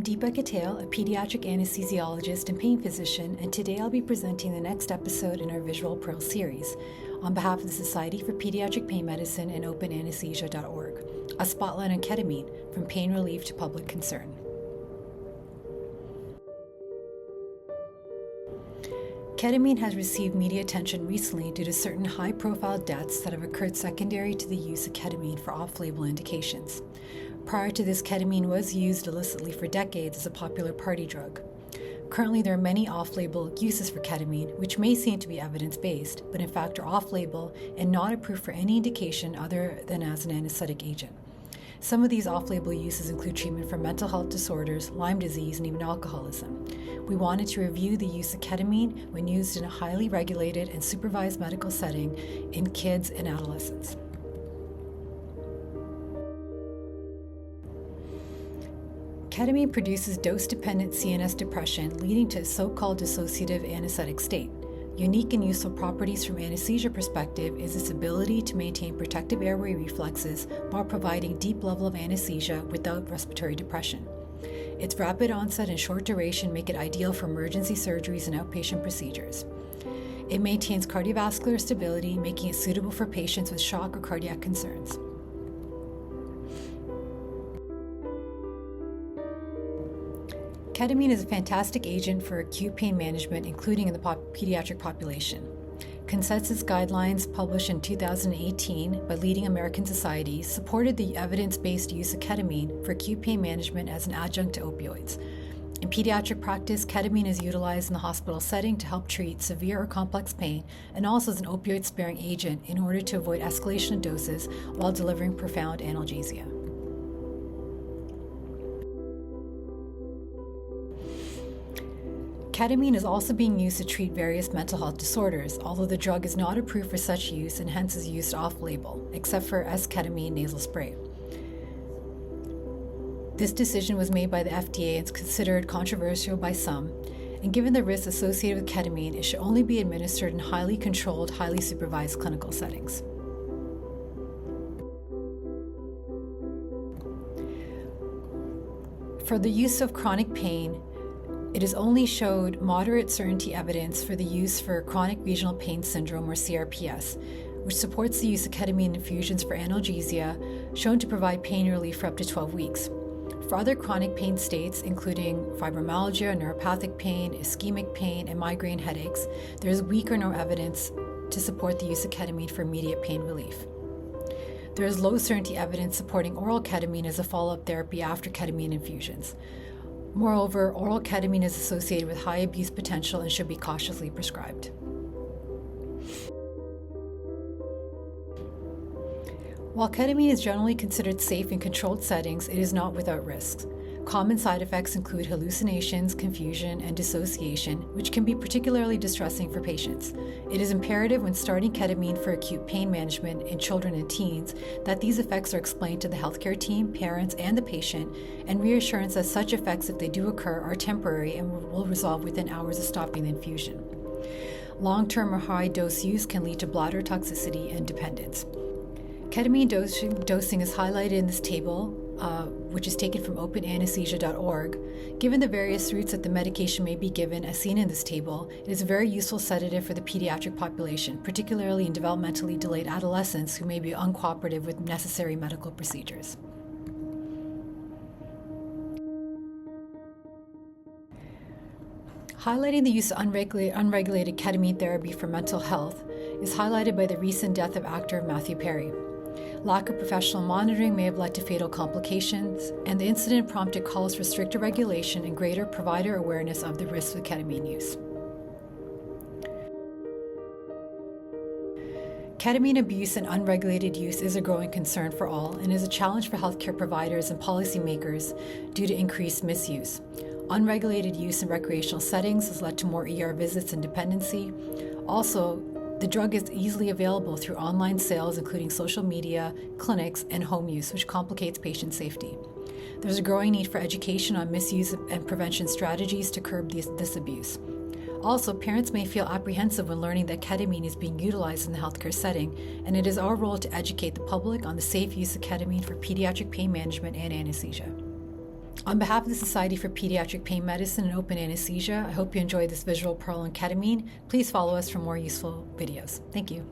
Deepa Kattail, a pediatric anesthesiologist and pain physician, and today I'll be presenting the next episode in our Visual Pearl series on behalf of the Society for Pediatric Pain Medicine and OpenAnesthesia.org, a spotlight on ketamine, from pain relief to public concern. Ketamine has received media attention recently due to certain high-profile deaths that have occurred secondary to the use of ketamine for off-label indications. Prior to this, ketamine was used illicitly for decades as a popular party drug. Currently, there are many off-label uses for ketamine, which may seem to be evidence-based, but in fact are off-label and not approved for any indication other than as an anesthetic agent. Some of these off-label uses include treatment for mental health disorders, Lyme disease, and even alcoholism. We wanted to review the use of ketamine when used in a highly regulated and supervised medical setting in kids and adolescents. Ketamine produces dose-dependent CNS depression, leading to a so-called dissociative anesthetic state. Unique and useful properties from anesthesia perspective is its ability to maintain protective airway reflexes while providing deep level of anesthesia without respiratory depression. Its rapid onset and short duration make it ideal for emergency surgeries and outpatient procedures. It maintains cardiovascular stability, making it suitable for patients with shock or cardiac concerns. Ketamine is a fantastic agent for acute pain management, including in the pediatric population. Consensus guidelines published in 2018 by leading American societies supported the evidence-based use of ketamine for acute pain management as an adjunct to opioids. In pediatric practice, ketamine is utilized in the hospital setting to help treat severe or complex pain, and also as an opioid-sparing agent in order to avoid escalation of doses while delivering profound analgesia. Ketamine is also being used to treat various mental health disorders, although the drug is not approved for such use and hence is used off-label, except for S-ketamine nasal spray. This decision was made by the FDA and is considered controversial by some, and given the risks associated with ketamine, it should only be administered in highly controlled, highly supervised clinical settings. For the use of chronic pain, it has only showed moderate certainty evidence for the use for chronic regional pain syndrome, or CRPS, which supports the use of ketamine infusions for analgesia, shown to provide pain relief for up to 12 weeks. For other chronic pain states, including fibromyalgia, neuropathic pain, ischemic pain, and migraine headaches, there is weak or no evidence to support the use of ketamine for immediate pain relief. There is low certainty evidence supporting oral ketamine as a follow-up therapy after ketamine infusions. Moreover, oral ketamine is associated with high abuse potential and should be cautiously prescribed. While ketamine is generally considered safe in controlled settings, it is not without risks. Common side effects include hallucinations, confusion, and dissociation, which can be particularly distressing for patients. It is imperative when starting ketamine for acute pain management in children and teens that these effects are explained to the healthcare team, parents, and the patient, and reassurance that such effects, if they do occur, are temporary and will resolve within hours of stopping the infusion. Long-term or high-dose use can lead to bladder toxicity and dependence. Ketamine dosing is highlighted in this table, which is taken from OpenAnesthesia.org. Given the various routes that the medication may be given, as seen in this table, it is a very useful sedative for the pediatric population, particularly in developmentally delayed adolescents who may be uncooperative with necessary medical procedures. Highlighting the use of unregulated ketamine therapy for mental health is highlighted by the recent death of actor Matthew Perry. Lack of professional monitoring may have led to fatal complications, and the incident prompted calls for stricter regulation and greater provider awareness of the risks of ketamine use. Ketamine abuse and unregulated use is a growing concern for all and is a challenge for healthcare providers and policymakers due to increased misuse. Unregulated use in recreational settings has led to more ER visits and dependency. Also, the drug is easily available through online sales, including social media, clinics, and home use, which complicates patient safety. There's a growing need for education on misuse and prevention strategies to curb this abuse. Also, parents may feel apprehensive when learning that ketamine is being utilized in the healthcare setting, and it is our role to educate the public on the safe use of ketamine for pediatric pain management and anesthesia. On behalf of the Society for Pediatric Pain Medicine and Open Anesthesia, I hope you enjoyed this visual pearl on ketamine. Please follow us for more useful videos. Thank you.